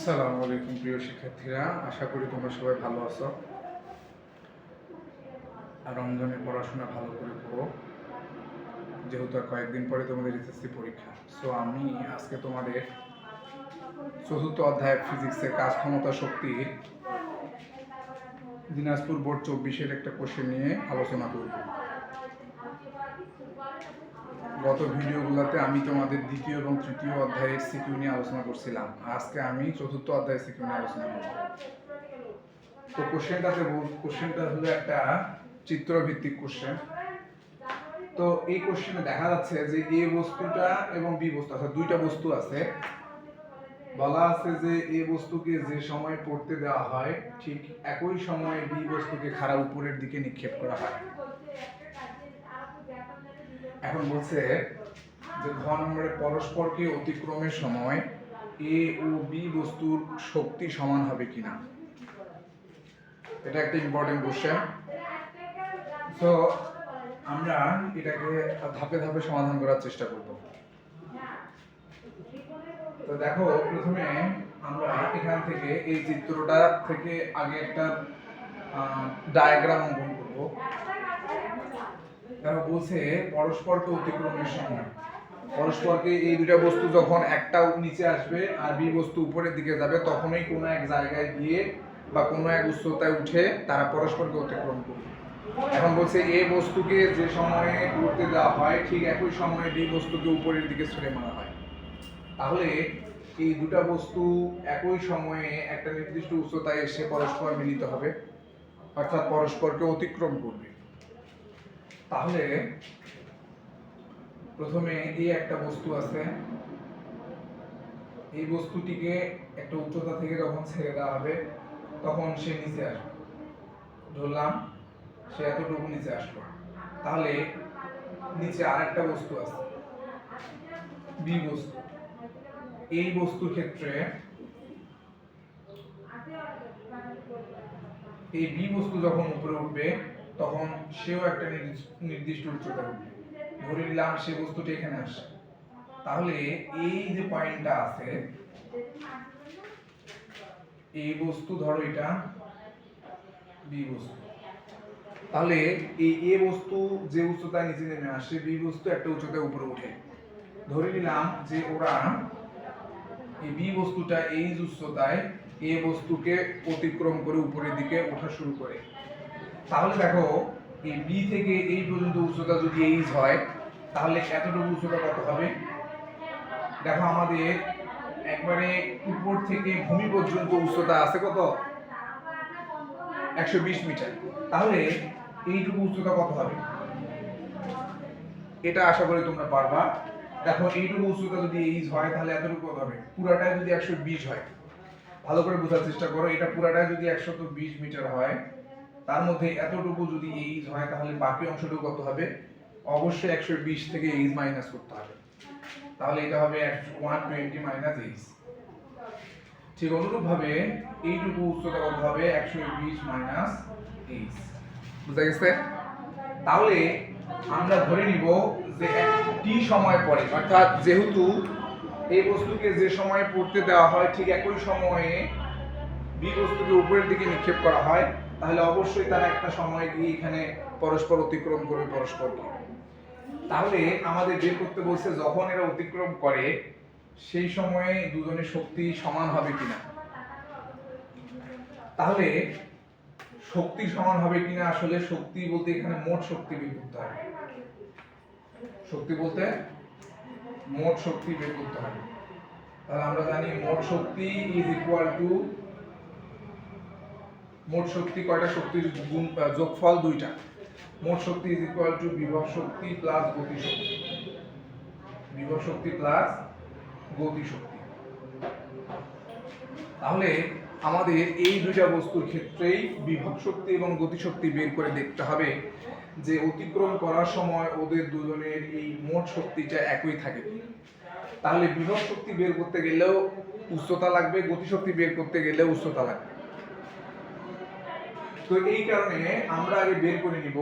আসসালামু আলাইকুম প্রিয় শিক্ষার্থীরা, আশা করি তোমরা সবাই ভালো আছো। আর রমজানের পড়াশোনা ভালো করে পড়ো, যেহেতু আর কয়েকদিন পরে তোমাদের এসএসসি পরীক্ষা। সো আমি আজকে তোমাদের চতুর্থ অধ্যায় ফিজিক্সের কাজ ক্ষমতা শক্তির দিনাজপুর বোর্ড 24-এর একটা কোশ্চেন নিয়ে আলোচনা করব। গত ভিডিওগুলোতে আমি তোমাদের দ্বিতীয় এবং তৃতীয় অধ্যায়ের সিকিউ নিয়ে আলোচনা করছিলাম। আজকে আমি চতুর্থ অধ্যায়ের সিকিউ নিয়ে আলোচনা করব। তো কোশ্চেনটা হলো একটা চিত্রভিত্তিক কোশ্চেন। তো এই কোশ্চেনে দেখা যাচ্ছে যে এ বস্তুটা এবং বি বস্তু, অর্থাৎ দুইটা বস্তু আছে। বলা আছে যে এ বস্তুকে যে সময় পড়তে দেওয়া হয় ঠিক একই সময়ে বি বস্তুকে খাড়া উপরের দিকে নিক্ষেপ করা হয়। এখন বলছে যে ঘ নম্বরে পরস্পরকে অতিক্রমের সময় এ ও বি বস্তুর শক্তি সমান হবে কিনা। এটা একটা ইম্পর্টেন্ট কোশ্চেন। তো আমরা এটাকে ধাপে ধাপে সমাধান করার চেষ্টা করব। তো দেখো, প্রথমে আমরা এখান থেকে এই চিত্রটা থেকে আগে একটা ডায়াগ্রাম অঙ্কন করব। তারা বলছে পরস্পরকে অতিক্রমের সময়, পরস্পরকে এই দুটা বস্তু যখন একটা নিচে আসবে আর বি বস্তু উপরের দিকে যাবে, তখনই কোনো এক জায়গায় গিয়ে বা কোনো এক উচ্চতায় উঠে তারা পরস্পরকে অতিক্রম করবে। এখন বলছে এ বস্তুকে যে সময়ে উঠতে দেওয়া হয় ঠিক একই সময়ে বি বস্তুকে উপরের দিকে ছুঁড়ে মারা হয়। তাহলে এই দুটা বস্তু একই সময়ে একটা নির্দিষ্ট উচ্চতায় এসে পরস্পর মিলিত হবে, অর্থাৎ পরস্পরকে অতিক্রম করবে। তাহলে প্রথমে এই একটা বস্তু আছে, এই বস্তুটিকে একটা উচ্চতা থেকে যখন ছেড়ে দেওয়া হবে তখন সে নিচে আসবে। ধরলাম সে এতটুকু নিচে আসলো। তাহলে নিচে আরেকটা বস্তু আছে, বি বস্তু। এই বস্তুর ক্ষেত্রে এই বি বস্তু যখন উপরে উঠবে তখন সেও একটা নির্দিষ্ট উচ্চতায় উঠবে। ধরে নিলাম সে বস্তুটি এখানে আসে। তাহলে এই যে পয়েন্টটা আছে, এই বস্তু ধরো এটা বি বস্তু। তাহলে এই এ বস্তু যে উচ্চতায় নিচে নেমে আসে, বি বস্তু একটা উচ্চতায় উপরে উঠে। ধরে নিলাম যে ওরা এই বি বস্তুটা এই উচ্চতায় এ বস্তুকে অতিক্রম করে উপরের দিকে ওঠা শুরু করে। তাহলে দেখো, এই বি থেকে এই পর্যন্ত উচ্চতা যদি এইচ হয়, তাহলে এতটুকু উচ্চতা কত হবে? দেখো, আমাদের একবারে উপর থেকে ভূমি পর্যন্ত উচ্চতা আছে কত? 120 মিটার। তাহলে এইটুকু উচ্চতা কত হবে? এটা আশা করি তোমরা পারবা। দেখো, এইটুকু উচ্চতা যদি এইচ হয় তাহলে এতটুকু কত হবে? পুরাটাই যদি 120 হয়, ভালো করে বোঝার চেষ্টা করো, এটা পুরাটাই যদি 120 মিটার হয়, তার মধ্যে এতটুকু যদি এইচ হয়, তাহলে বাকি অংশটুকু কত হবে? অবশ্যই 120 থেকে এইচ মাইনাস করতে হবে। তাহলে এটা হবে 120 মাইনাস এইচ। ঠিক অনুরূপ ভাবে এইটুকু উচ্চতা কত হবে? 120 মাইনাস এইচ। বুঝা গেছে? তাহলে আমরা ধরে নিব যে টি সময় পরে, অর্থাৎ যেহেতু এই বস্তুকে যে সময়ে পড়তে দেওয়া হয় ঠিক একই সময়ে বি বস্তুকে উপরের দিকে নিক্ষেপ করা হয়, তাহলে অবশ্যই তারা একটা সময় গিয়ে এখানে পরস্পর অতিক্রম করবে পরস্পরকে। তাহলে আমাদের বের করতে বলছে যখন এরা অতিক্রম করে সেই সময়ে দুজনের শক্তি সমান হবে কিনা। তাহলে শক্তি সমান হবে কিনা, আসলে শক্তি বলতে এখানে মোট শক্তি বের করতে হবে। শক্তি বলতে মোট শক্তি বের করতে হবে। তাহলে আমরা জানি মোট শক্তি ইজ ইকুয়াল টু, মোট শক্তি কয়টা শক্তির যোগফল? দুইটা। মোট শক্তি ইজ ইকুয়াল টু বিভব শক্তি প্লাস গতি শক্তি। বিভব শক্তি প্লাস গতি শক্তি। তাহলে আমাদের এই দুইটা বস্তুর ক্ষেত্রেই বিভব শক্তি এবং গতি শক্তি বের করে দেখতে হবে যে অতিক্রম করার সময় ওদের দুজনের এই মোট শক্তিটা একই থাকে। তাহলে বিভব শক্তি বের করতে গেলেও উচ্চতা লাগবে, গতি শক্তি বের করতে গেলেও উচ্চতা লাগবে। তো এই কারণে আমরা আগে বের করে নিব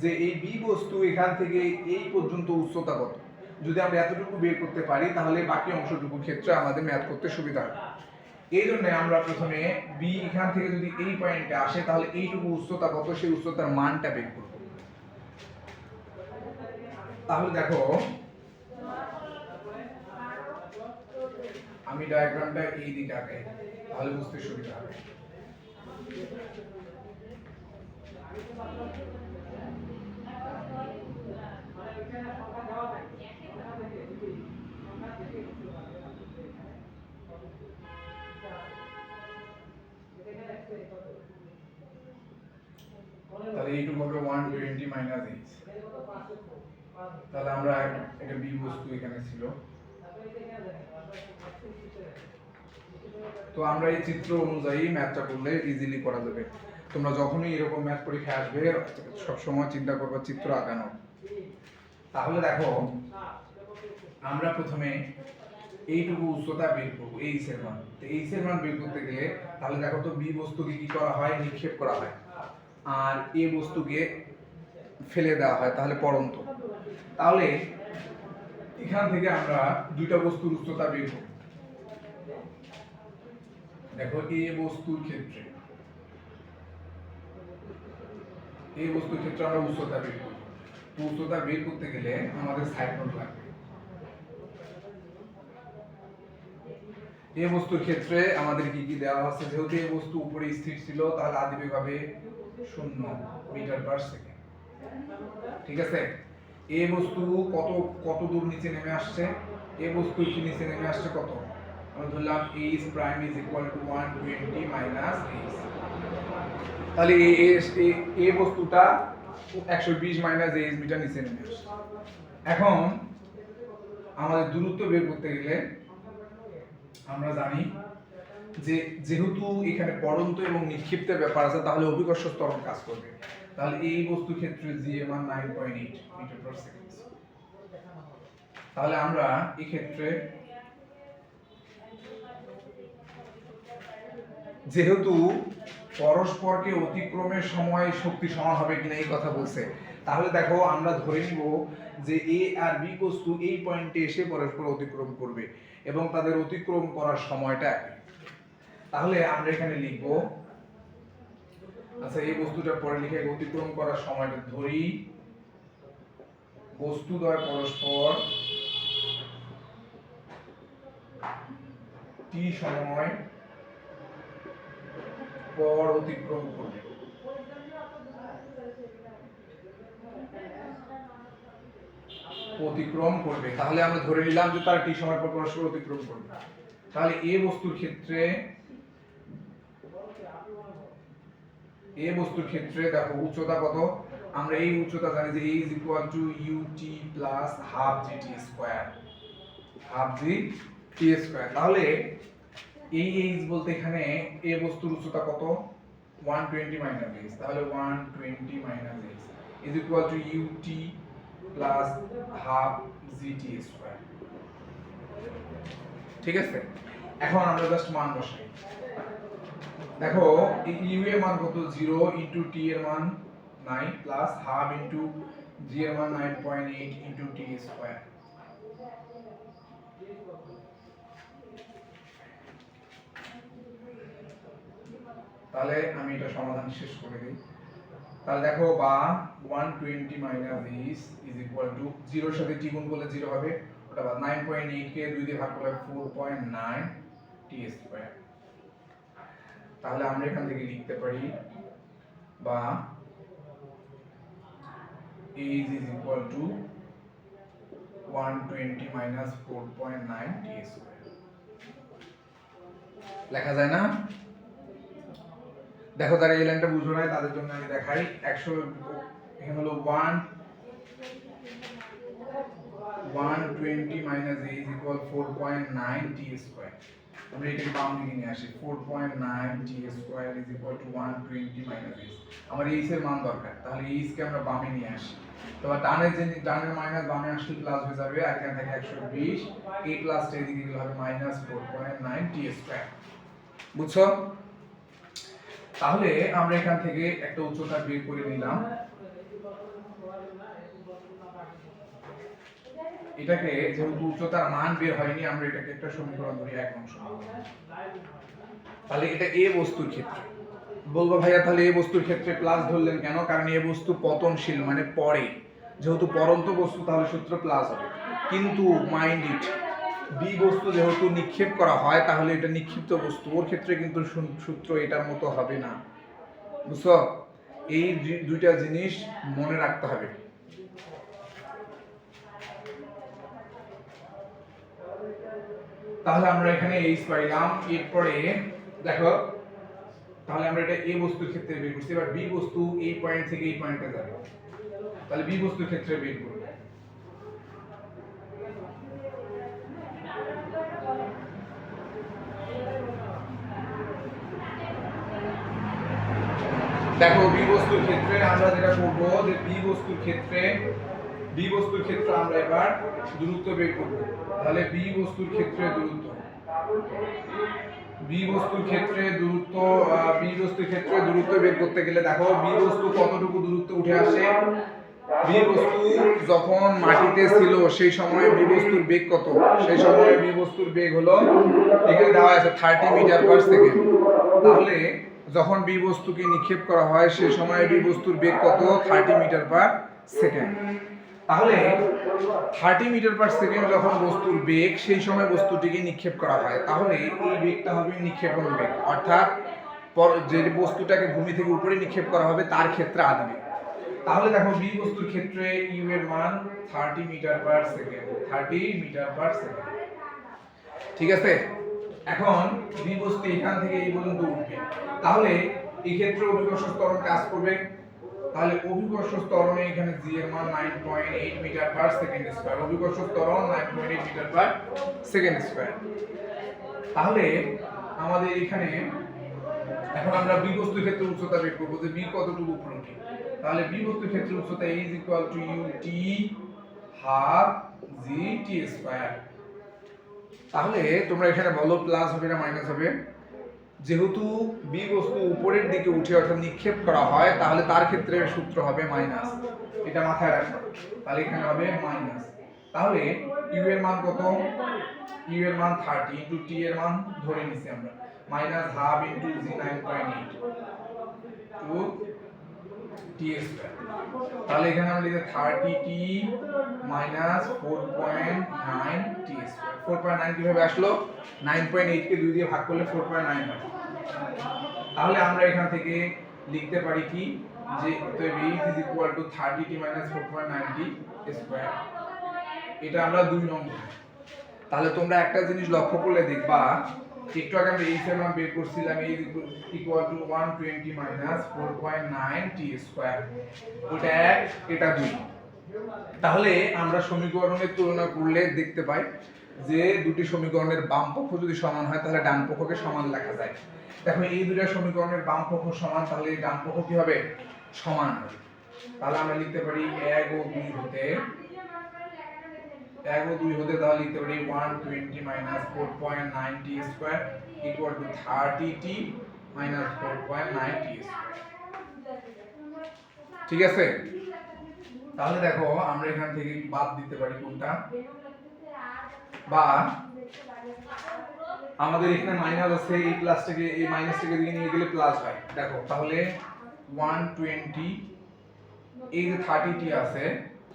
যে এই বি বস্তু এখান থেকে এই পর্যন্ত উচ্চতা কত। যদি আমরা এতটুকু বের করতে পারি তাহলে বাকি অংশটুকুর ক্ষেত্রে আমাদের ম্যাথ করতে সুবিধা হবে। এই জন্য আমরা প্রথমে বি এখান থেকে যদি এই পয়েন্টে আসে তাহলে এইটুকু উচ্চতা কত সেই উচ্চতার মানটা বের করব। তাহলে দেখো আমি ডায়াগ্রামটা এই দিকে আঁকাই তাহলে বুঝতে সুবিধা হবে। তাহলে এইটুকু হবে 120 মাইনাস এইচ। তাহলে আমরা একটা বি বস্তু এখানে ছিল, তো আমরা এই চিত্র অনুযায়ী ম্যাথটা করলে ইজিলি করা যাবে। তোমরা যখনই এরকম ম্যাথ পরীক্ষা আসবে সব সময় চিন্তা করবে চিত্র আঁকানো। তাহলে দেখো আমরা প্রথমে এইটুকু উচ্চতা বের করবো এইচ এর মান। তো এইচ এর মান বের করতে গেলে তাহলে দেখো তো বি বস্তুকে কি করা হয়, নিক্ষেপ করা হয়, আর এ বস্তুকে ফেলে দেওয়া হয়, তাহলে পড়ন্ত। তাহলে এখান থেকে আমরা দুইটা বস্তুর উচ্চতা বের করব। দেখো এ বস্তুর ক্ষেত্রে আমরা উচ্চতা বের করব। তো উচ্চতা বের করতে গেলে আমাদের সাইড নোট লাগবে। এই বস্তুর ক্ষেত্রে আমাদের কি কি দেওয়া আছে, যেহেতু এই বস্তু উপরে স্থির ছিল তাহলে আদিবেগ হবে 0 মিটার পার সেকেন্ড। ঠিক আছে, এই বস্তু কত দূর নিচে নেমে আসছে, এই বস্তু কি নিচে নেমে আসছে কত, আমরা ধরলাম h prime is equal two 120 minus h। তাহলে এই বস্তুটা 120 মাইনাস h মিটার নিচে নেমে আসছে। এখন আমাদের দূরত্ব বের করতে গেলে আমরা জানি যে যেহেতু এখানে পড়ন্ত এবং নিক্ষিপ্তের ব্যাপার আছে তাহলে অভিকর্ষ ত্বরণ কাজ করবে। তাহলে এই বস্তু ক্ষেত্রে জি এর মান 9.8 মিটার পার সেকেন্ড। তাহলে আমরা এই ক্ষেত্রে যেহেতু পরস্পরকে অতিক্রমের সময় শক্তি সমান হবে কিনা এই কথা বলছে, তাহলে দেখো আমরা ধরে নিব যে এ আর বি বস্তু এই পয়েন্টে এসে পরস্পর অতিক্রম করবে এবং তাদের অতিক্রম করার সময়টা একই। তাহলে আমরা এখানে লিখব, আচ্ছা এই বস্তুটা পরে লিখে অতিক্রম করার সময়টা ধরি, বস্তুদ্বয় পরস্পর টি সময় পর অতিক্রম করবে। তাহলে আমরা ধরে নিলাম যে তারা টি সময় পর পরস্পর অতিক্রম করবে। তাহলে এ বস্তুর ক্ষেত্রে দেখো উচ্চতা কত, আমরা এই উচ্চতা জানি যে a is equal to ut plus half gt square, তাহলে এই h বলতে এখানে এ বস্তুর উচ্চতা কত 120 মাইনাস h, তাহলে 120 minus h is equal to ut plus half gt square। ঠিক আছে, এখন আমরা জাস্ট মান বসাই। দেখো ইউ এর মান কত 0 ইনটু টি এর মান 9 প্লাস হাফ ইনটু জি এর মান 9.8 ইনটু টি স্কয়ার। তাহলে আমি এটা সমাধান শেষ করে দিই। তাহলে দেখো বা 120 minus h is equal two 0 এর সাথে টি গুণ করলে 0 হবে, ওটা বাদ 9.8 কে 2 দিয়ে ভাগ করলে 4.9 টি স্কয়ার। তাহলে আমরা এখান থেকে লিখতে পারি বা h is equal to 120 minus 4.9 t square। লেখা যায় না? দেখো যারা এই লাইনটা বুঝো না তাদের জন্য আমি দেখাই। 100 এখানে হলো 120 minus h is equal 4.9 t square। আমরা এটাকে বাম দিকে নিয়ে আসি, 4.9 t square is equal to 120 minus h। আমার h এর মান দরকার, তাহলে h কে আমরা বামে নিয়ে আসি। তো ডানের মাইনাস বামে আসলে প্লাস হয়ে যাবে, আর এখানে থাকে 120, এই প্লাসটা এদিকে গেলে হবে মাইনাস 4.9 t স্কয়ার। বুঝছো? তাহলে আমরা এখান থেকে একটা উচ্চতা বের করে নিলাম। এটাকে যেহেতু উচ্চতার মান বের হয়নি আমরা এটাকে একটা সমীকরণ ধরি, 1 নং সমীকরণ। তাহলে এটা এ বস্তুর ক্ষেত্রে। বলবো ভাইয়া তাহলে এ বস্তুর ক্ষেত্রে প্লাস ধরলেন কেন? কারণ এ বস্তু পতনশীল, মানে পড়ে, যেহেতু পরন্ত বস্তু তাহলে সূত্র প্লাস হবে। কিন্তু মাইন্ড ইট, বি বস্তু যেহেতু নিক্ষেপ করা হয় তাহলে এটা নিক্ষিপ্ত বস্তু, ওর ক্ষেত্রে কিন্তু সূত্র এটার মতো হবে না। বুঝছো? এই দুইটা জিনিস মনে রাখতে হবে। তাহলে আমরা এখানে এইচ পাইলাম। এরপরে দেখো, তাহলে আমরা এটা এ বস্তুর ক্ষেত্রে বের করছি। এবার বি বস্তু এই পয়েন্ট থেকে এই পয়েন্টে যাবে, তাহলে বি বস্তুর ক্ষেত্রে বের করব। দেখো বি বস্তুর ক্ষেত্রে আমরা যেটা করব, যে বি বস্তুর ক্ষেত্রে আমরা এবার দূরত্ব বের করব। তাহলে বি বস্তুর ক্ষেত্রে দূরত্ব বের করতে গেলে দেখো বি বস্তু কতটুকু দূরত্ব উঠে আসে। বি বস্তু যখন মাটিতে ছিল সেই সময় বি বস্তুর বেগ কত? সেই সময় বি বস্তুর বেগ হলো, এখানে দেওয়া আছে 30 মিটার পার সেকেন্ড। তাহলে যখন বি বস্তুকে নিক্ষেপ করা হয় সেই সময় বি বস্তুর বেগ কত? 30 মিটার পার সেকেন্ড। তাহলে 30 মিটার পার সেকেন্ড যখন বস্তুর বেগ, সেই সময় বস্তুটিকে নিক্ষেপ করা হয়, তাহলে এই বেগটা হবে নিক্ষেপণ বেগ, অর্থাৎ যে বস্তুটাকে ভূমি থেকে উপরে নিক্ষেপ করা হবে তার ক্ষেত্রে আসবে। তাহলে দেখো বি বস্তুর ক্ষেত্রে ইউ এর মান 30 metre per second, 30 metre per second. ঠিক আছে? এখন বি বস্তু এখান থেকে এই পর্যন্ত উঠবে, তাহলে এই ক্ষেত্রে অভিকর্ষ ত্বরণ কাজ করবে। তাহলে অভিকর্ষ ত্বরণে এখানে জি এর মান 9.8 মিটার পার সেকেন্ড স্কয়ার, অভিকর্ষ ত্বরণ 9.8 মিটার পার সেকেন্ড স্কয়ার। তাহলে আমাদের এখানে এখন আমরা বি বস্তুর ক্ষেত্রে উচ্চতা বের করব, যে বি কতটুকু উপরে উঠে। তাহলে বি বস্তুর ক্ষেত্রে উচ্চতা is equal to U T half G T square. তাহলে তোমরা এখানে বলো প্লাস হবে না মাইনাস হবে? যেহেতু বি বস্তু উপরের দিকে উঠে অর্থাৎ নিক্ষেপ করা হয়, তাহলে তার ক্ষেত্রে সূত্র হবে মাইনাস, এটা মাথায় রাখো। তাহলে এখানে হবে মাইনাস। তাহলে ইউ এর মান কত? ইউ এর মান 30 ইনটু টি এর মান ধরে নিছি আমরা মাইনাস হাফ ইনটু জি 9.8 টু টি স্কয়ার। তাহলে এখানে আমরা লিখে 30t মাইনাস 4.9 টি স্কয়ার। 4.9 কিভাবে আসলো? 9.8 কে 2 দিয়ে ভাগ করলে 4.9 হয়। তাহলে আমরা এখান থেকে লিখতে পারি কি, যে b is equal to 30t minus 4.9t square. এটা আমরা 2 নম্বর। তাহলে তোমরা একটা জিনিস লক্ষ্য করলে দেখবা, একটু আগে আমরা এই এর মান বের করছিলাম, a is equal to 120 minus 4.9t square. ওটা 1, এটা 2। তাহলে আমরা সমীকরণের তুলনা করলে দেখতে পাই যে দুটি সমীকরণের বাম পক্ষ যদি সমান হয় তাহলে ডান পক্ষকে সমান লেখা যায়। দেখো এই দুটো সমীকরণের বাম পক্ষ সমান, তাহলে এই ডান পক্ষ কি হবে? সমান হবে। তাহলে আমরা লিখতে পারি 1 ও 2 হতে তাহলে লিখতে পারি 120 minus 4.9t square equal to 30t minus 4.9t square. ঠিক আছে? তাহলে দেখো আমরা এখান থেকে বাদ দিতে পারি কোনটা, বা আমাদের এখানে মাইনাস আছে, এই প্লাসটাকে এই মাইনাসটাকে দিকে নিয়ে গেলে প্লাস হয়। দেখো তাহলে 120, এই যে 30t আছে,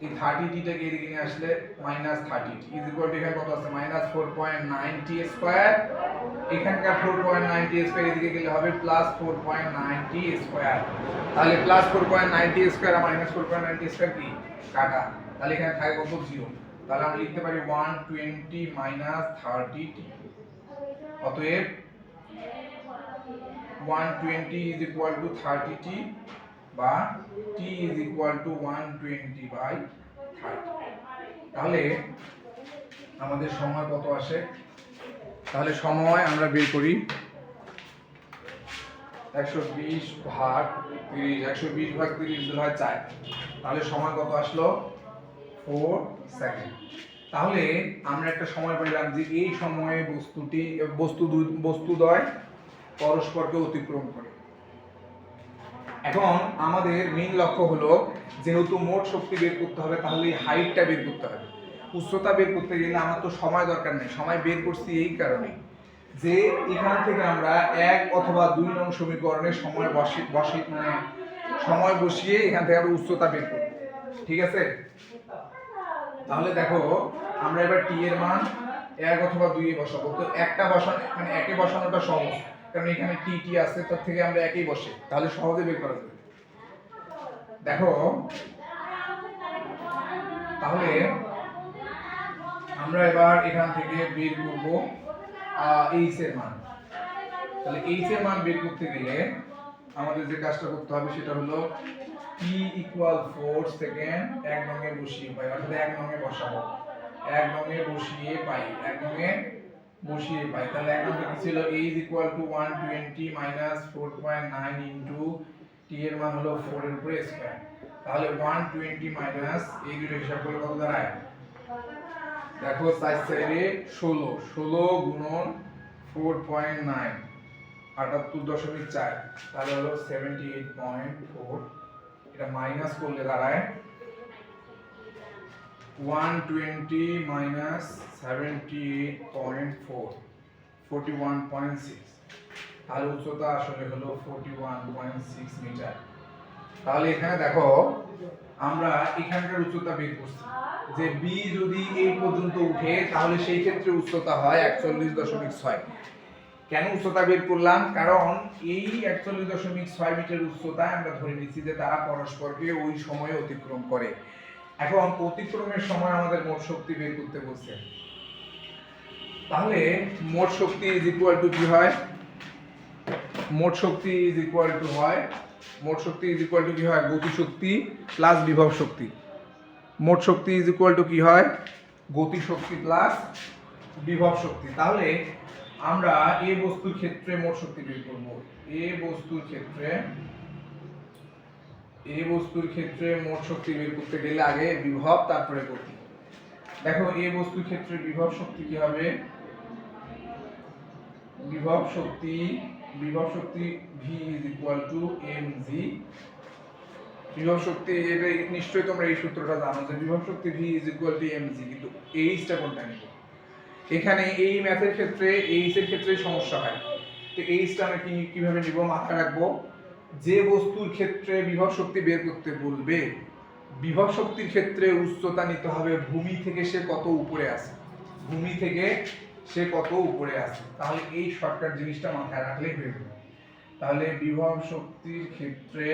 এই 30t টাকে এদিকে নিয়ে আসলে -30t ইজ ইকুয়াল টু এখানে কত আছে? -4.9t square. এখানকার 4.9t স্কয়ার এদিকে গেলে হবে +4.9t স্কয়ার। তাহলে +4.9t স্কয়ার আর -4.9t স্কয়ার কি কাটা, তাহলে এখানে থাকে কত? 0। তাহলে আমরা লিখতে পারি 120 -30t। অতএব 120 is equal to 30t বা t is equal to 120/30। তাহলে আমাদের সময় কত আসে? তাহলে সময় আমরা বের করি 120/30 হয় 4। তাহলে সময় কত আসলো? 4 সেকেন্ড। তাহলে আমরা একটা সময় পেলাম যে এই সময়ে বস্তুদ্বয় পরস্পরকে অতিক্রম করে। এখন আমাদের মেইন লক্ষ্য হলো, যেহেতু মোট শক্তি বের করতে হবে তাহলে এই হাইটটা বের করতে হবে। উচ্চতা বের করতে গেলে আমার তো সময় দরকার নেই, সময় বের করছি এই কারণে যে এখান থেকে আমরা 1 অথবা 2 নং সমীকরণে সময় বসিয়ে এখান থেকে আমরা উচ্চতা বের করব। ঠিক আছে? তাহলে দেখো আমরা এবার t এর মান 1 অথবা 2 এ বসাবো। তো একটা বসানো একে বসানোটা সহজ, কারণ এখানে t আছে, তার থেকে আমরা একই বসে, তাহলে সহজে বের করা যাবে। দেখো তাহলে আমরা এবার এখান থেকে বের করব h এর মান। তাহলে h এর মান বের করতে গেলে আমাদের যে কাজটা করতে হবে সেটা হলো t = 4 সেকেন্ড 1 নঙে বসিয়ে পাই, অর্থাৎ 1 নঙে বসাবো, 1 নঙে বসিয়ে পাই, 1 নঙে বসিয়ে পাই। তাহলে 1 নঙে কি ছিল, h = 120 - 4.9 ইনটু t এর মান হলো 4 এর উপরে স্কয়ার। তাহলে 120 মাইনাস এই দুটো হিসাব করলে কত দাঁড়ায়? দেখো 4 সাইডে 16 গুণন 4.9 78.4, তাহলে হলো 78.4। এটা মাইনাস করলে দাঁড়ায় 120 মাইনাস 78.4 41.6। তাহলে উচ্চতা আসলে হলো 41.6 মিটার। তাহলে এখানে দেখো আমরা এখানকার উচ্চতা বের করছি যে b যদি এই পর্যন্ত উঠে তাহলে সেই ক্ষেত্রে উচ্চতা হয় 41.6। কেন উচ্চতা বের করলাম? কারণ এই 41.6 মিটার উচ্চতায় আমরা ধরে নিচ্ছি যে তারা পরস্পরকে ওই সময়ে অতিক্রম করে। এখন অতিক্রমের সময় আমাদের মোট শক্তি বের করতে বলছে। তাহলে মোট শক্তি ইজ ইকুয়াল টু কি হয়? মোট শক্তি ইজ ইকুয়াল টু হয় গতি শক্তি প্লাস বিভব শক্তি। মোট শক্তি ইজ ইকুয়াল টু কি হয়? গতি শক্তি প্লাস বিভব শক্তি। তাহলে আমরা এ বস্তুর ক্ষেত্রে মোট শক্তি বের করব। এ বস্তুর ক্ষেত্রে মোট শক্তি বের করতে গেলে আগে বিভব তারপরে গতি। দেখো এ বস্তুর ক্ষেত্রে বিভব শক্তি কি হবে? বিভব শক্তি v is equal to mg। বিভব শক্তি, এটা নিশ্চয়ই তোমরা এই সূত্রটা জানো যে বিভব শক্তি v is equal to mg, কিন্তু h টা কোনটা নিব? এখানে এই ম্যাথের ক্ষেত্রে h এর ক্ষেত্রে সমস্যা হয়। তো h টা আমরা কিভাবে নিব মাথায় রাখবো, যে বস্তুর ক্ষেত্রে বিভব শক্তি বের করতে বলবে, বিভব শক্তির ক্ষেত্রে উচ্চতা নিতে হবে ভূমি থেকে সে কত উপরে আছে, তাহলে এই শর্টকাট জিনিসটা মাথায় রাখলেই হয়ে যাবে। তাহলে বিভব শক্তির ক্ষেত্রে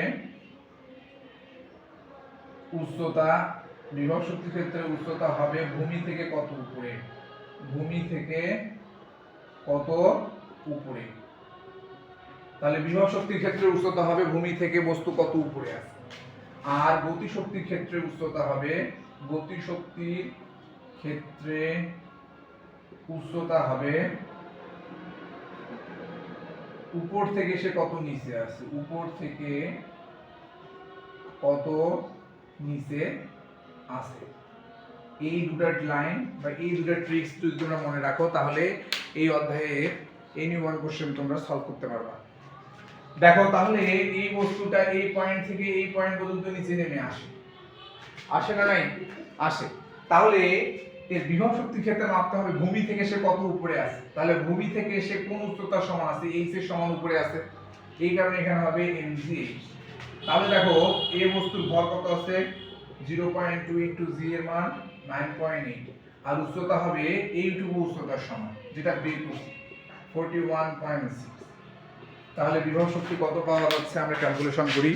উচ্চতা হবে ভূমি থেকে কত উপরে, তাহলে বিভব শক্তির ক্ষেত্রে উচ্চতা হবে ভূমি থেকে বস্তু কত উপরে আছে। আর গতি শক্তির ক্ষেত্রে উচ্চতা হবে উপর থেকে সে কত নিচে আছে। এই দুটো লাইন বা এই দুটো ট্রিক্স যদি তোমরা মনে রাখো তাহলে এই অধ্যায়ে এনি ওয়ান কোশ্চেন তোমরা সলভ করতে পারবা। দেখো তাহলে এই বস্তুটা এই পয়েন্ট থেকে এই পয়েন্ট পর্যন্ত নিচে নেমে আসে না নাই? আসে। তাহলে এর বিভব শক্তির ক্ষেত্রে মাপতে হবে ভূমি থেকে সে কত উপরে আছে। তাহলে ভূমি থেকে সে কোন উচ্চতার সমান আছে? h এর সমান উপরে আছে, এই কারণে এখানে হবে mg। তাহলে দেখো এই বস্তুর ভর কত আছে? 0.2 ইনটু g এর মান 9.8, আর উচ্চতা হবে এইটুকু উচ্চতার সমান, যেটা বের করছি 41.6। তাহলে বিভব শক্তি কত পাওয়া যাচ্ছে আমরা ক্যালকুলেশন করি।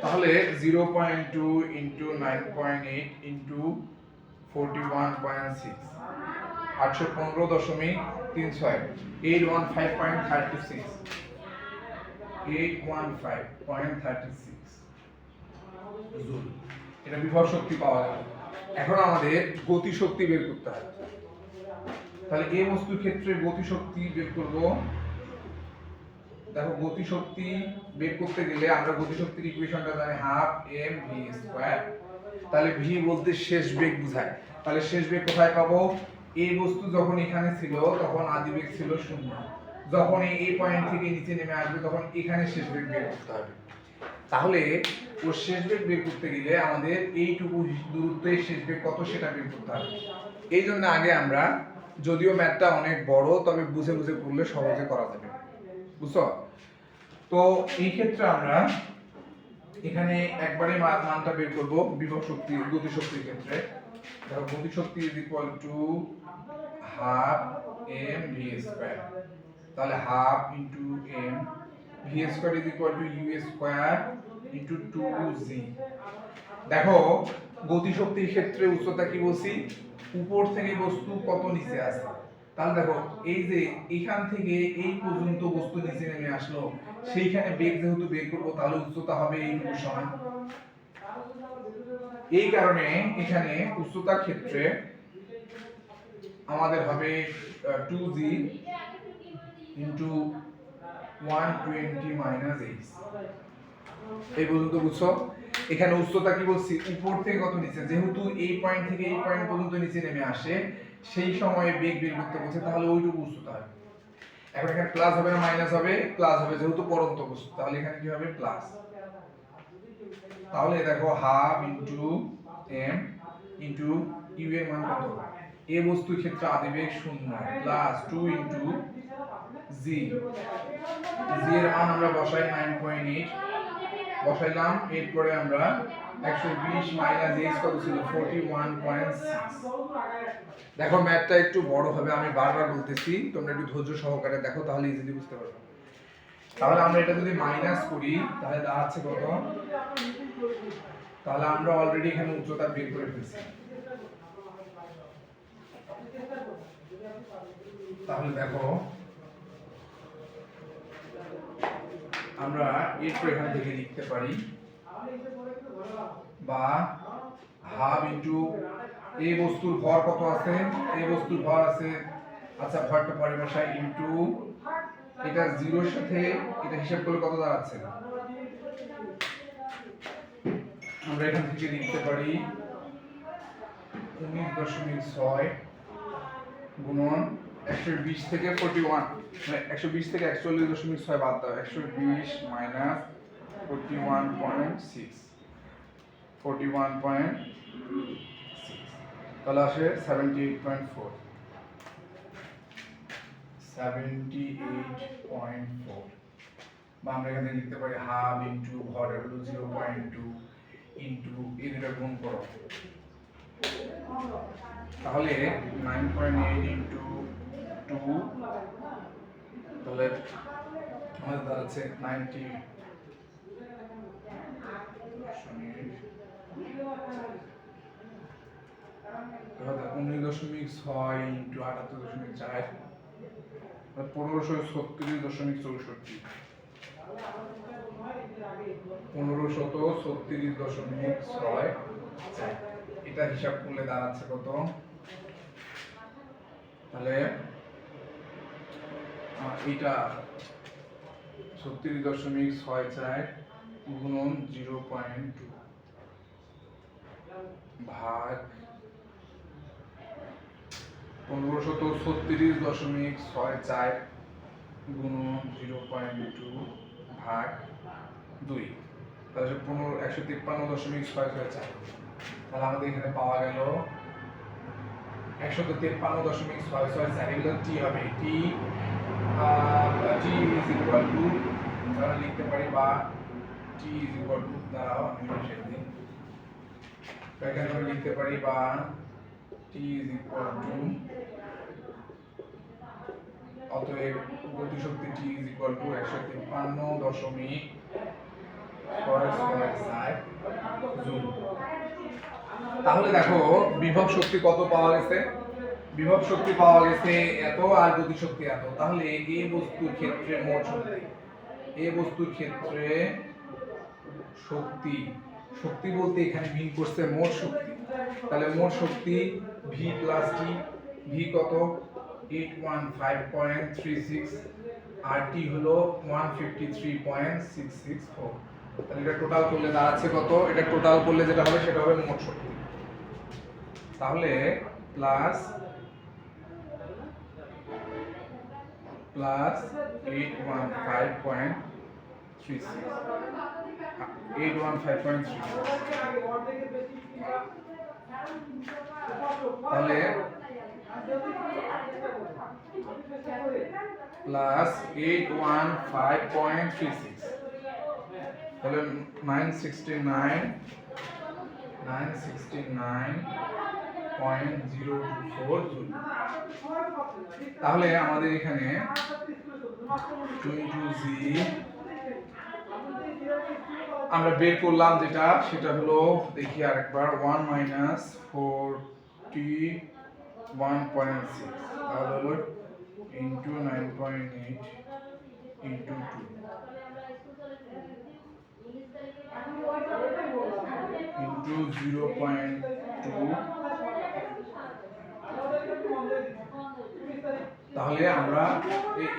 তাহলে 0.2 ইনটু 9.8 ইনটু 41.6, 815.36, 815.36 জুল। এটা বিভব শক্তি পাওয়া গেল। এখন আমাদের গতি শক্তি বের করতে হবে। তাহলে এই বস্তুর ক্ষেত্রে গতি শক্তি বের করব। দেখো গতি শক্তি বের করতে গেলে আমরা গতি শক্তির ইকুয়েশনটা জানি হাফ mv স্কয়ার। তাহলে v বলতে শেষ বেগ বোঝায়। তাহলে শেষ বেগ কোথায় পাবো? এই বস্তু যখন এখানে ছিল তখন আদি বেগ ছিল 0, যখন এই পয়েন্ট থেকে নিচে নেমে আসবে তখন এখানে শেষ বেগ বের করতে হবে। তাহলে ওর শেষ বেগ বের করতে গেলে আমাদের এইটুকু দূরত্বের শেষ বেগ কত সেটা বের করতে হবে। এই জন্য আগে আমরা, যদিও ম্যাথটা অনেক বড়, তবে বুঝে বুঝে করলে সহজে করা যাবে, বুঝছো? তো এই ক্ষেত্রে আমরা এখানে একবারে মানটা বের করব বিভব শক্তি গতি শক্তির ক্ষেত্রে। দেখো গতি শক্তি is equal to half m v square, তাহলে half into m v square is equal to u square into 2g। দেখো গতি শক্তির ক্ষেত্রে উচ্চতা কি বলছি, উপর থেকে বস্তু কত নিচে আছে। তাহলে দেখো এই যে এখান থেকে এই পর্যন্ত বস্তু নিচে নেমে আসলো, সেইখানে বেগ যেহেতু বের করব তাহলে উচ্চতা হবে এইটুকু সমান। এই কারণে এখানে উচ্চতার ক্ষেত্রে আমাদের হবে 2g ইনটু 120 মাইনাস h। এই পর্যন্ত বুঝছো? এখানে উচ্চতা কি বলছি, উপর থেকে কত নিচে, যেহেতু এই পয়েন্ট থেকে এই পয়েন্ট পর্যন্ত নিচে নেমে আসে সেই সময়ে বেগ বের করতে বলছে, তাহলে ওইটুকু উচ্চতা হবে। এখন এখানে প্লাস হবে না মাইনাস হবে? প্লাস হবে, যেহেতু পরন্ত বস্তু, তাহলে এখানে কি হবে প্লাস। তাহলে দেখো half into M into U এর মান কত, এ বস্তুর ক্ষেত্রে আদিবেগ 0 প্লাস 2 ইনটু জি, জি এর মান আমরা বসাই 9.8 বসাইলাম। এরপরে আমরা 120 মাইনাস h কত ছিল 41.6। দেখো ম্যাথটা একটু বড় হবে, আমি বারবার বলতেছি, তোমরা একটু ধৈর্য সহকারে দেখো তাহলে ইজিলি বুঝতে পারবে। তাহলে আমরা এটা যদি মাইনাস করি তাহলে দাঁড়াচ্ছে কত, তাহলে আমরা অলরেডি এখানে উচ্চতা বের করে ফেলছি। তাহলে দেখো আমরা এরপর এখান থেকে লিখতে পারি বা হাফ ইনটু এই বস্তুর ভর কত আছে, এই বস্তুর ভর আছে, আচ্ছা ভরটা পরে বসাই, ইনটু এটা জিরোর সাথে এটা হিসাব করলে কত দাঁড়াচ্ছে, আমরা এখান থেকে লিখতে পারি 19.6 গুণন 120 থেকে 41, মানে 120 থেকে 41.6 বাদ দাও, 120 মাইনাস 41.6, 41.6 তাহলে আসে 78.4, 78.4। বা আমরা এখানে লিখতে পারি হাফ ইনটু ভরের হলো 0.2 ইনটু এই দুটো গুণ করো, তাহলে 9.8 ইনটু 2, তাহলে আমাদের দাঁড়াচ্ছে 90 19.6 ইনটু 78.4 1536.64, 1536.6, এটা হিসাব করলে দাঁড়াচ্ছে কত, তাহলে এটা 36.64 গুণন 0.2 ভাগ 1536.64 গুণন 0.2 ভাগ 2, তাহলে 153.664। তাহলে আমাদের এখানে পাওয়া গেল 153.664, এগুলো টি হবে, টি ইজ ইকুয়াল টু, আমরা লিখতে পারি বা টি ইজ ইকুয়াল টু, দাঁড়াও আমি বসিয়ে দিই, এখানে আমরা লিখতে পারি বা টি ইজ ইকুয়াল টু, অতএব গতিশক্তি টি ইজ ইকুয়াল টু 153.664 জুল। তাহলে দেখো বিভব শক্তি কত পাওয়া গেছে, বিভব শক্তি পাওয়া গেছে এত আর গতি শক্তি এত। তাহলে এই বস্তুর ক্ষেত্রে মোট শক্তি, এই বস্তুর ক্ষেত্রে শক্তি, শক্তি বলতে এখানে মিন করছে মোট শক্তি, তাহলে মোট শক্তি ভি প্লাস টি, ভি কত 815.36 আর টি হলো 153.664, তাহলে এটা টোটাল করলে দাঁড়াচ্ছে কত, এটা টোটাল করলে যেটা হবে সেটা হবে মোট শক্তি। তাহলে প্লাস 815.36 815.36 তাহলে প্লাস 815.36 তাহলে 969.024 জুল। তাহলে আমাদের এখানে 22G আমরা বের করলাম যেটা সেটা হলো দেখি আরেকবার 1 মাইনাস 41.6 তাহলে হলো ইনটু 9.8 ইনটু 2 ইনটু 0.2 তাহলে আমরা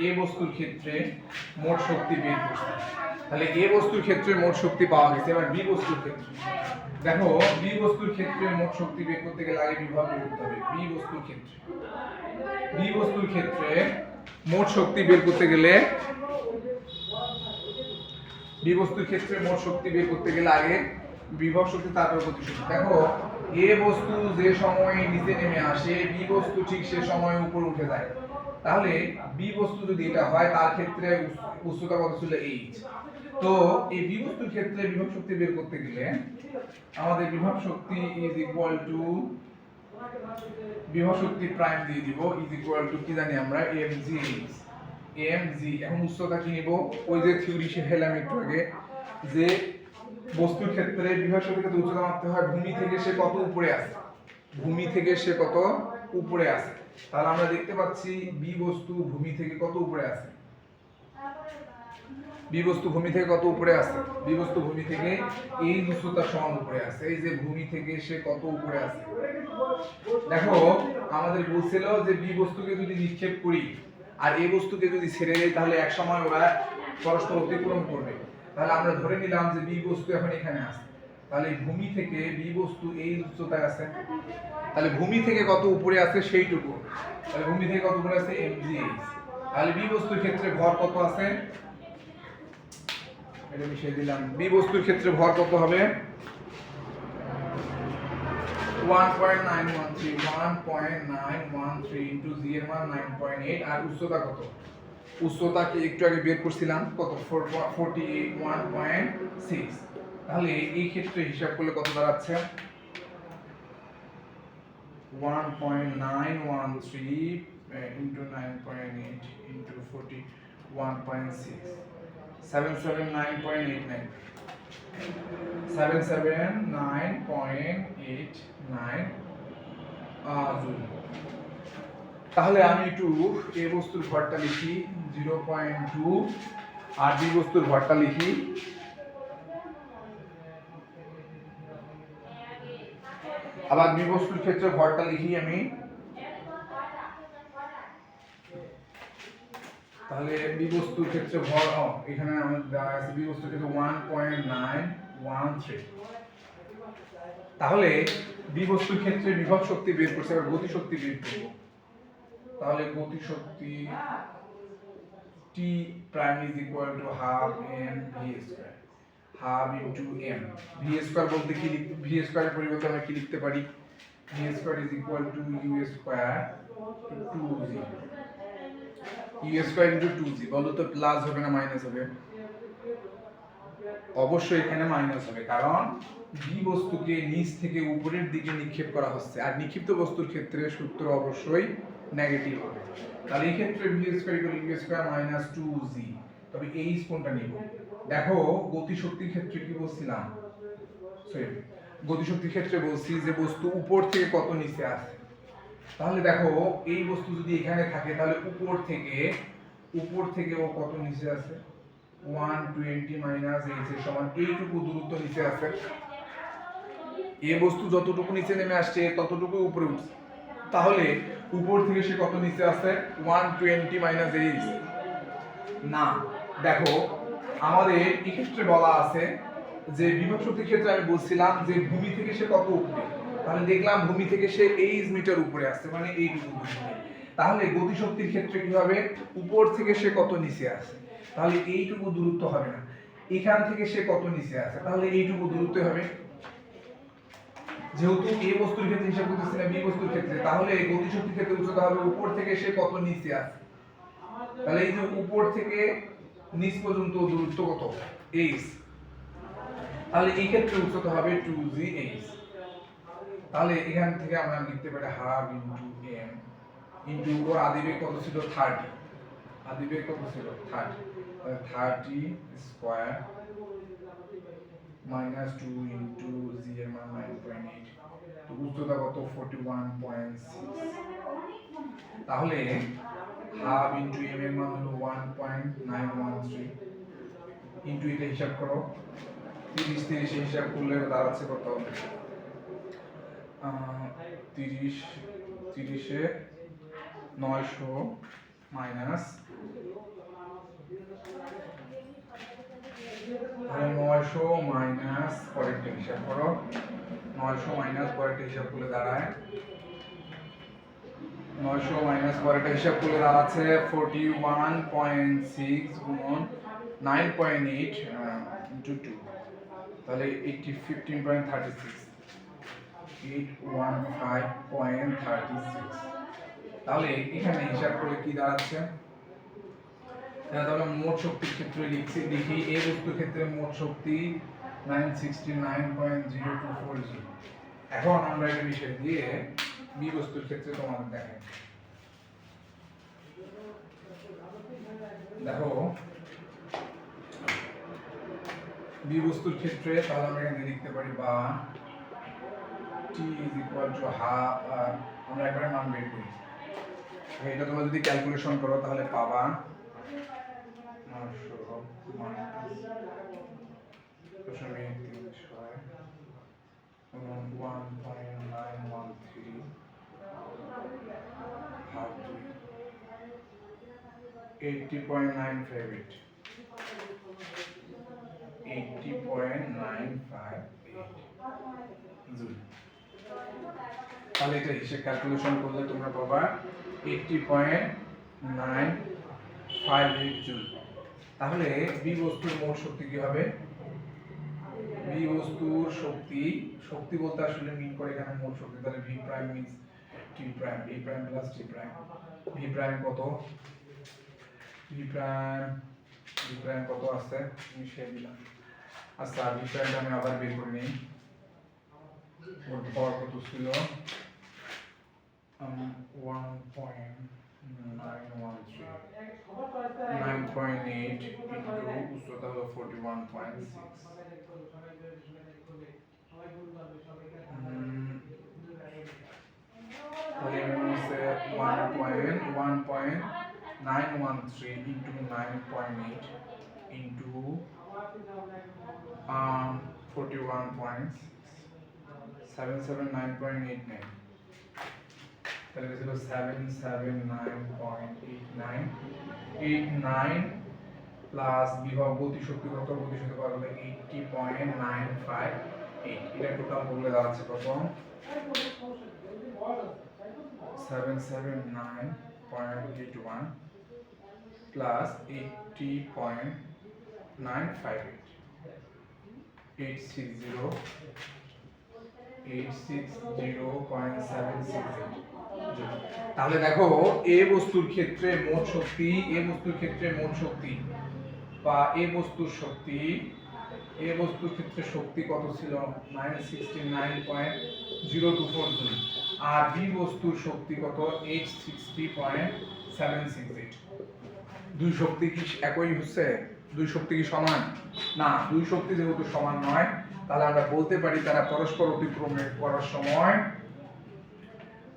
এ বস্তুর ক্ষেত্রে মোট শক্তি বের করছি। তাহলে এ বস্তুর ক্ষেত্রে মোট শক্তি পাওয়া গেছে। এবার বি বস্তুর ক্ষেত্রে দেখো, বি বস্তুর ক্ষেত্রে মোট শক্তি বের করতে গেলে আগে বিভব বের করতে হবে। বি বস্তুর ক্ষেত্রে মোট শক্তি বের করতে গেলে আগে বিভব শক্তি তারপর গতি শক্তি। দেখো এ বস্তু যে সময়ে নিচে নেমে আসে, বি বস্তু ঠিক সে সময়ে উপরে উঠে যায়। তাহলে বি বস্তু যদি এটা হয় তার ক্ষেত্রে উচ্চতা কত ছিল h। তো এই বি বস্তুর ক্ষেত্রে বিভব শক্তি বের করতে গেলে আমাদের বিভব শক্তি প্রাইম দিয়ে দিব কি জানি আমরা mg। এখন উচ্চতা কি নিব? ওই যে থিওরি শিখাইলাম একটু আগে যে বস্তুর ক্ষেত্রে বিভব শক্তি কত উচ্চতা মাপতে হয় ভূমি থেকে সে কত উপরে আছে। তাহলে আমরা দেখতে পাচ্ছি বি বস্তু ভূমি থেকে কত উপরে আছে। বি বস্তু ভূমি থেকে এই উচ্চতার সমান উপরে আছে। এই যে ভূমি থেকে সে কত উপরে আছে। দেখো আমাদের বলছিল যে বি বস্তুকে যদি নিক্ষেপ করি আর এই বস্তুকে যদি ছেড়ে দেই তাহলে এক সময় ওরা পরস্পর অতিক্রম করবে। তাহলে আমরা ধরে নিলাম যে বি বস্তু এখন এখানে আছে। তাহলে ভূমি থেকে বি বস্তু এই উচ্চতায় আছে। তাহলে ভূমি থেকে কত উপরে আছে সেইটুকু। তাহলে ভূমি থেকে কত উপরে আছে mgh। তাহলে বি বস্তুর ক্ষেত্রে ভর কত আছে? এটা মিশিয়ে দিলাম। বি বস্তুর ক্ষেত্রে ভর কত হবে? 1.913 ইনটু জি এর মান 9.8 আর উচ্চতা কত? উচ্চতাকে একটু আগে বের করছিলাম কত? 41.6। তাহলে এই ক্ষেত্রে হিসাব করলে কত দাঁড়াচ্ছে? 1.913 ইনটু 9.8 ইনটু 41.6 779.89 জুল। তাহলে আমি একটু এ বস্তুর ভরটা লিখি 0.2 আর বি বস্তুর ভরটা লিখি আবার বি বস্তুর ক্ষেত্রে ভরটা লিখি আমি। তাহলে বি বস্তুর ক্ষেত্রে ভর এখানে আমাদের দেওয়া আছে বি বস্তুর ক্ষেত্রে 1.913। তাহলে বি বস্তুর ক্ষেত্রে বিভব শক্তি বের করছে। এবার গতি শক্তি বের করব। তাহলে গতি শক্তি T prime is equal to half m v square, half into m। v square বলতে কি v square এর পরিবর্তে আমরা কি লিখতে পারি? v square is equal to u square to 2g। u square into 2g বলো তো প্লাস হবে না মাইনাস হবে? অবশ্যই এখানে মাইনাস হবে, কারণ বি বস্তুকে নিচ থেকে উপরের দিকে নিক্ষেপ করা হচ্ছে আর নিক্ষিপ্ত বস্তুর ক্ষেত্রে সূত্র অবশ্যই নেগেটিভ হবে। তাহলে এই ক্ষেত্রে v square equal u square minus 2g। তবে h কোনটা নিব? দেখো গতি শক্তির ক্ষেত্রে কি বলছিলাম? গতি শক্তির ক্ষেত্রে বলছি যে বস্তু উপর থেকে কত নিচে আছে। তাহলে দেখো এই বস্তু যদি এখানে থাকে তাহলে উপর থেকে ও কত নিচে আছে? 120 মাইনাস h এর সমান এইটুকু দূরত্ব নিচে আছে। এই বস্তু যতটুকু নিচে নেমে আসছে ততটুকু উপরে উঠছে। তাহলে উপর থেকে সে কত নিচে আছে? 120 মাইনাস h না। দেখো আমাদের এই ক্ষেত্রে বলা আছে যে বিভব শক্তির ক্ষেত্রে আমি বলছিলাম যে ভূমি থেকে সে কত উপরে। তাহলে দেখলাম ভূমি থেকে সে h মিটার উপরে আছে, মানে এইটুকু দূরত্ব। তাহলে গতি শক্তির ক্ষেত্রে কি হবে? উপর থেকে সে কত নিচে আছে। তাহলে এইটুকু দূরত্ব হবে না, এখান থেকে সে কত নিচে আছে, তাহলে এইটুকু দূরত্ব হবে। যেহেতু এ বস্তুর ক্ষেত্রে হিসাব করতেছি না বি বস্তুর ক্ষেত্রে, তাহলে গতিশক্তির ক্ষেত্রে উচ্চতা হবে উপর থেকে সে কত নিচে আছে। তাহলে এই যে উপর থেকে নিচ পর্যন্ত দূরত্ব কত, h। তাহলে এই ক্ষেত্রে উচ্চতা হবে 2gh। তাহলে এখান থেকে আমরা লিখতে পারি হাফ ইনটু m ইনটু ওর আদিবেগ কত ছিল 30, আদিবেগ কত ছিল 30, 30 স্কয়ার মাইনাস 2 ইনটু g এর মান 9.8, তো উচ্চতা কত 41.6। তাহলে হাফ ইনটু m এর মান হলো 1.913 ইনটু এটা হিসাব করো 30 30 হিসাব করলে দাঁড়াচ্ছে কত 30 30 এ 900 মাইনাস 900 মাইনাস পরেরটা হিসাব করো 900 মাইনাস পরেরটা হিসাব করলে দাঁড়ায় 900 মাইনাস পরেরটা হিসাব করলে দাঁড়াচ্ছে 41.6 গুণন 9.8 ইনটু 2, তাহলে 15.36 815.36। তাহলে এখানে হিসাব করলে কি দাঁড়াচ্ছে, তাহলে মোট শক্তির ক্ষেত্রে লিখছি, দেখি এই বস্তুর ক্ষেত্রে মোট শক্তি 969.0240 জি। এখন আমরা এই বিষয় দিয়ে বি বস্তুর ক্ষেত্রে তোমাদের দেখাই। দেখো বি বস্তুর ক্ষেত্রে তাহলে আমরা এখানে লিখতে পারি বা t half, আমরা একবারে মান বের করি। এটা তোমরা যদি ক্যালকুলেশন করো তাহলে পাবা 80.958 জুল। তাহলে এটা হিসেব ক্যালকুলেশন করলে তোমরা পাবা 80.958 জুল। তাহলে বি বস্তুর মোট শক্তি কি হবে, বি বস্তুর শক্তি, শক্তি বলতে আসলে মিন করে এখানে মোট শক্তি, তাহলে ভি প্রাইম মিন্স টি প্রাইম, ভি প্রাইম প্লাস টি প্রাইম। ভি প্রাইম কত, ভি প্রাইম কত আছে মিশিয়ে দিলাম। আচ্ছা ভি প্রাইমটা আমি আবার বের করে নিই। ওর পাওয়ার কত ছিল 9.8 ইনটু উচ্চতা হলো 41.6, তাহলে হচ্ছে 1.913 ইনটু 9.8 ইনটু 41.6, 779.89, তাহলে ছিল 779.89 প্লাস বিভব গতিশক্তি কত, গতিশক্তি পাওয়া গেল 80.958, এটা টোটাল করলে দাঁড়াচ্ছে কত 779.81 প্লাস 80.958, 860.768। তাহলে দেখো এ বস্তুর ক্ষেত্রে মোট শক্তি, এ বস্তুর ক্ষেত্রে মোট শক্তি বা এ বস্তুর শক্তি, এ বস্তুর ক্ষেত্রে শক্তি কত ছিল 969.024 জুল, আর বি বস্তুর শক্তি কত 860.768। দুই শক্তি কি একই হচ্ছে, দুই শক্তি কি সমান না, দুই শক্তি যেহেতু সমান নয় তাহলে আমরা বলতে পারি তারা পরস্পর অতিক্রম করার সময়,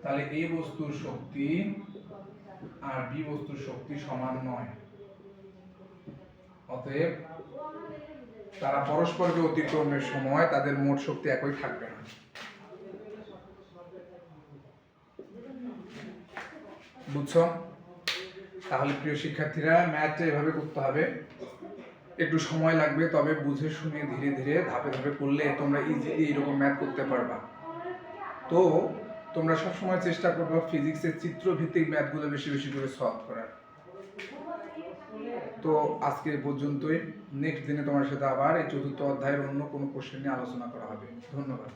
তাহলে এ বস্তুর শক্তি আর বি বস্তুর শক্তি সমান নয়, অতএব তারা পরস্পরকে অতিক্রমের সময় তাদের মোট শক্তি একই থাকবে না। বুঝছো? তাহলে প্রিয় শিক্ষার্থীরা ম্যাথটা এভাবে করতে হবে, একটু সময় লাগবে, তবে বুঝে শুনে ধীরে ধীরে ধাপে ধাপে করলে তোমরা ইজিলি এরকম ম্যাথ করতে পারবা। তো তোমরা সবসময় চেষ্টা করবে ফিজিক্সের চিত্রভিত্তিক ম্যাথগুলো বেশি বেশি করে সলভ করার। তো আজকে এ পর্যন্তই। নেক্সট দিনে তোমার সাথে আবার এই চতুর্থ অধ্যায়ের অন্য কোনো কোশ্চেন নিয়ে আলোচনা করা হবে। ধন্যবাদ।